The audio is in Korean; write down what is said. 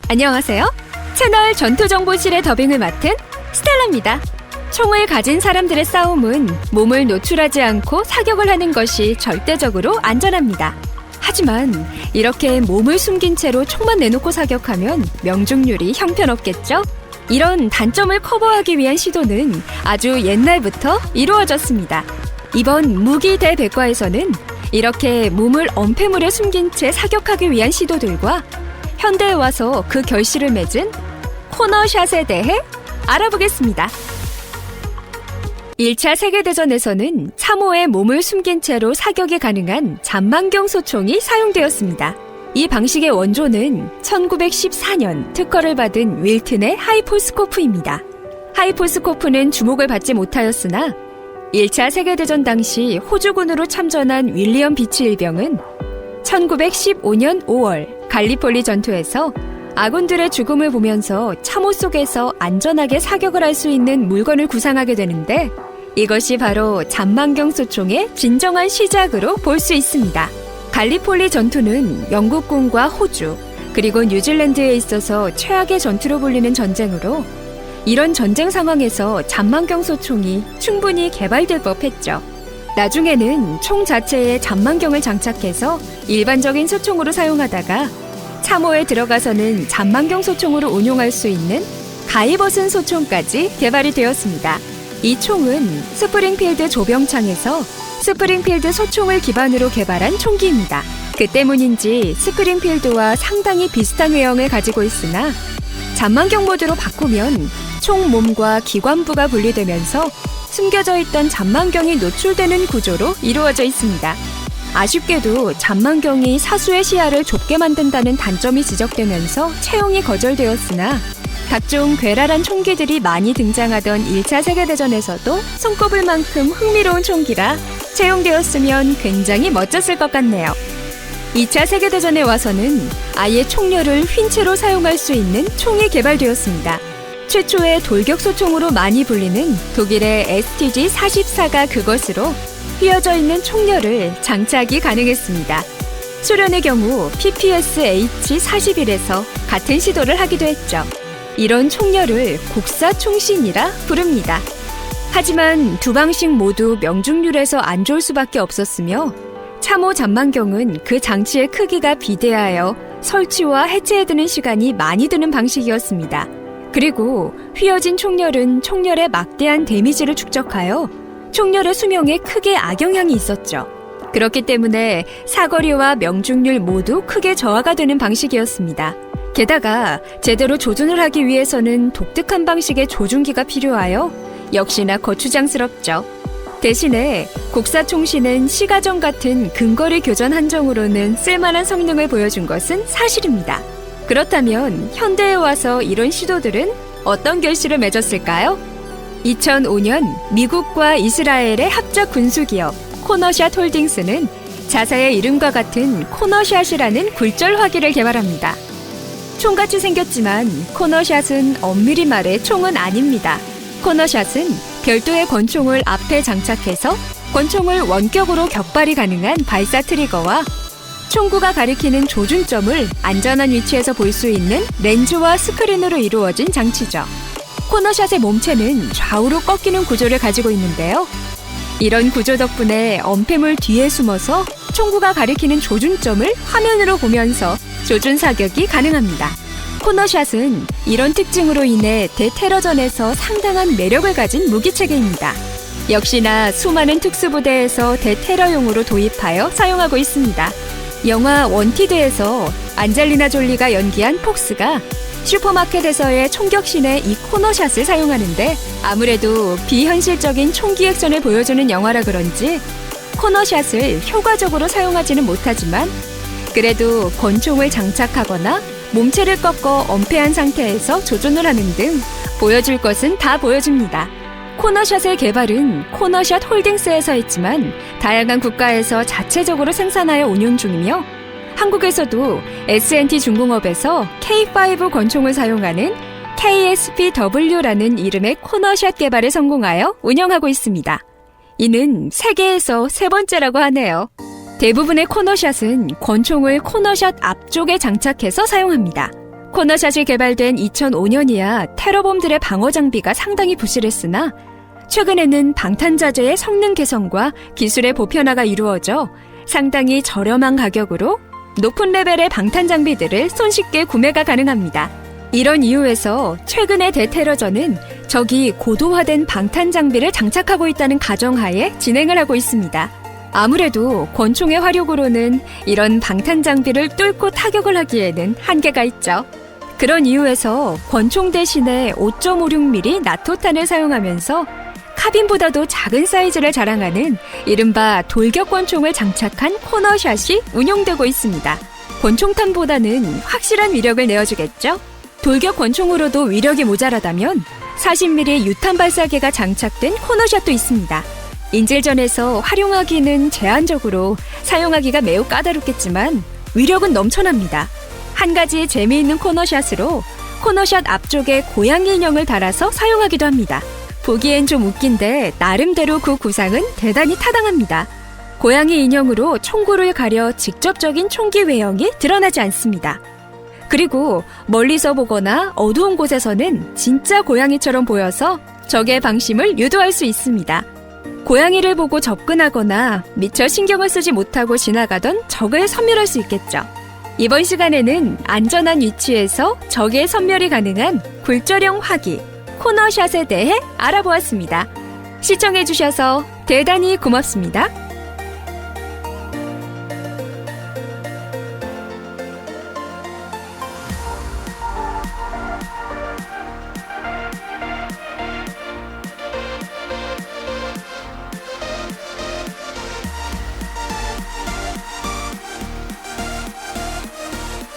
안녕하세요. 채널 전투정보실의 더빙을 맡은 스텔라입니다. 총을 가진 사람들의 싸움은 몸을 노출하지 않고 사격을 하는 것이 절대적으로 안전합니다. 하지만 이렇게 몸을 숨긴 채로 총만 내놓고 사격하면 명중률이 형편없겠죠? 이런 단점을 커버하기 위한 시도는 아주 옛날부터 이루어졌습니다. 이번 무기 대백과에서는 이렇게 몸을 엄폐물에 숨긴 채 사격하기 위한 시도들과 현대에 와서 그 결실을 맺은 코너샷에 대해 알아보겠습니다. 1차 세계대전에서는 참호에 몸을 숨긴 채로 사격이 가능한 잔망경 소총이 사용되었습니다. 이 방식의 원조는 1914년 특허를 받은 윌튼의 하이폴스코프입니다. 하이폴스코프는 주목을 받지 못하였으나 1차 세계대전 당시 호주군으로 참전한 윌리엄 비치 일병은 1915년 5월 갈리폴리 전투에서 아군들의 죽음을 보면서 참호 속에서 안전하게 사격을 할 수 있는 물건을 구상하게 되는데 이것이 바로 잔망경 소총의 진정한 시작으로 볼 수 있습니다. 갈리폴리 전투는 영국군과 호주 그리고 뉴질랜드에 있어서 최악의 전투로 불리는 전쟁으로 이런 전쟁 상황에서 잔망경 소총이 충분히 개발될 법했죠. 나중에는 총 자체에 잔망경을 장착해서 일반적인 소총으로 사용하다가 참호에 들어가서는 잔망경 소총으로 운용할 수 있는 가이버슨 소총까지 개발이 되었습니다. 이 총은 스프링필드 조병창에서 스프링필드 소총을 기반으로 개발한 총기입니다. 그 때문인지 스프링필드와 상당히 비슷한 외형을 가지고 있으나 잔망경 모드로 바꾸면 총 몸과 기관부가 분리되면서 숨겨져 있던 잔망경이 노출되는 구조로 이루어져 있습니다. 아쉽게도 잔망경이 사수의 시야를 좁게 만든다는 단점이 지적되면서 채용이 거절되었으나 각종 괴랄한 총기들이 많이 등장하던 1차 세계대전에서도 손꼽을 만큼 흥미로운 총기라 채용되었으면 굉장히 멋졌을 것 같네요. 2차 세계대전에 와서는 아예 총열을 휜 채로 사용할 수 있는 총이 개발되었습니다. 최초의 돌격소총으로 많이 불리는 독일의 STG-44가 그것으로 휘어져 있는 총열을 장착이 가능했습니다. 소련의 경우 PPS-H-41에서 같은 시도를 하기도 했죠. 이런 총열을 국사총신이라 부릅니다. 하지만 두 방식 모두 명중률에서 안 좋을 수밖에 없었으며 참호 잔망경은 그 장치의 크기가 비대하여 설치와 해체에 드는 시간이 많이 드는 방식이었습니다. 그리고 휘어진 총열은 총열의 막대한 데미지를 축적하여 총열의 수명에 크게 악영향이 있었죠. 그렇기 때문에 사거리와 명중률 모두 크게 저하가 되는 방식이었습니다. 게다가 제대로 조준을 하기 위해서는 독특한 방식의 조준기가 필요하여 역시나 거추장스럽죠. 대신에 국사총신은 시가전 같은 근거리 교전 한정으로는 쓸만한 성능을 보여준 것은 사실입니다. 그렇다면 현대에 와서 이런 시도들은 어떤 결실을 맺었을까요? 2005년 미국과 이스라엘의 합작 군수기업 코너샷 홀딩스는 자사의 이름과 같은 코너샷이라는 굴절 화기를 개발합니다. 총같이 생겼지만 코너샷은 엄밀히 말해 총은 아닙니다. 코너샷은 별도의 권총을 앞에 장착해서 권총을 원격으로 격발이 가능한 발사 트리거와 총구가 가리키는 조준점을 안전한 위치에서 볼 수 있는 렌즈와 스크린으로 이루어진 장치죠. 코너샷의 몸체는 좌우로 꺾이는 구조를 가지고 있는데요. 이런 구조 덕분에 엄폐물 뒤에 숨어서 총구가 가리키는 조준점을 화면으로 보면서 조준 사격이 가능합니다. 코너샷은 이런 특징으로 인해 대테러전에서 상당한 매력을 가진 무기체계입니다. 역시나 수많은 특수부대에서 대테러용으로 도입하여 사용하고 있습니다. 영화 원티드에서 안젤리나 졸리가 연기한 폭스가 슈퍼마켓에서의 총격신에 이 코너샷을 사용하는데 아무래도 비현실적인 총기 액션을 보여주는 영화라 그런지 코너샷을 효과적으로 사용하지는 못하지만 그래도 권총을 장착하거나 몸체를 꺾어 엄폐한 상태에서 조준을 하는 등 보여줄 것은 다 보여줍니다. 코너샷의 개발은 코너샷 홀딩스에서 했지만 다양한 국가에서 자체적으로 생산하여 운용 중이며 한국에서도 S&T 중공업에서 K5 권총을 사용하는 KSPW라는 이름의 코너샷 개발에 성공하여 운영하고 있습니다. 이는 세계에서 세 번째라고 하네요. 대부분의 코너샷은 권총을 코너샷 앞쪽에 장착해서 사용합니다. 코너샷이 개발된 2005년이야 테러범들의 방어 장비가 상당히 부실했으나 최근에는 방탄자재의 성능 개선과 기술의 보편화가 이루어져 상당히 저렴한 가격으로 높은 레벨의 방탄 장비들을 손쉽게 구매가 가능합니다. 이런 이유에서 최근의 대테러전은 적이 고도화된 방탄 장비를 장착하고 있다는 가정하에 진행을 하고 있습니다. 아무래도 권총의 화력으로는 이런 방탄 장비를 뚫고 타격을 하기에는 한계가 있죠. 그런 이유에서 권총 대신에 5.56mm 나토탄을 사용하면서 카빈보다도 작은 사이즈를 자랑하는 이른바 돌격 권총을 장착한 코너샷이 운용되고 있습니다. 권총탄보다는 확실한 위력을 내어주겠죠? 돌격 권총으로도 위력이 모자라다면 40mm 유탄 발사계가 장착된 코너샷도 있습니다. 인질전에서 활용하기는 제한적으로 사용하기가 매우 까다롭겠지만 위력은 넘쳐납니다. 한 가지 재미있는 코너샷으로 코너샷 앞쪽에 고양이 인형을 달아서 사용하기도 합니다. 보기엔 좀 웃긴데 나름대로 그 구상은 대단히 타당합니다. 고양이 인형으로 총구를 가려 직접적인 총기 외형이 드러나지 않습니다. 그리고 멀리서 보거나 어두운 곳에서는 진짜 고양이처럼 보여서 적의 방심을 유도할 수 있습니다. 고양이를 보고 접근하거나 미처 신경을 쓰지 못하고 지나가던 적을 섬멸할 수 있겠죠. 이번 시간에는 안전한 위치에서 적의 섬멸이 가능한 굴절형 화기, 코너샷에 대해 알아보았습니다. 시청해주셔서 대단히 고맙습니다.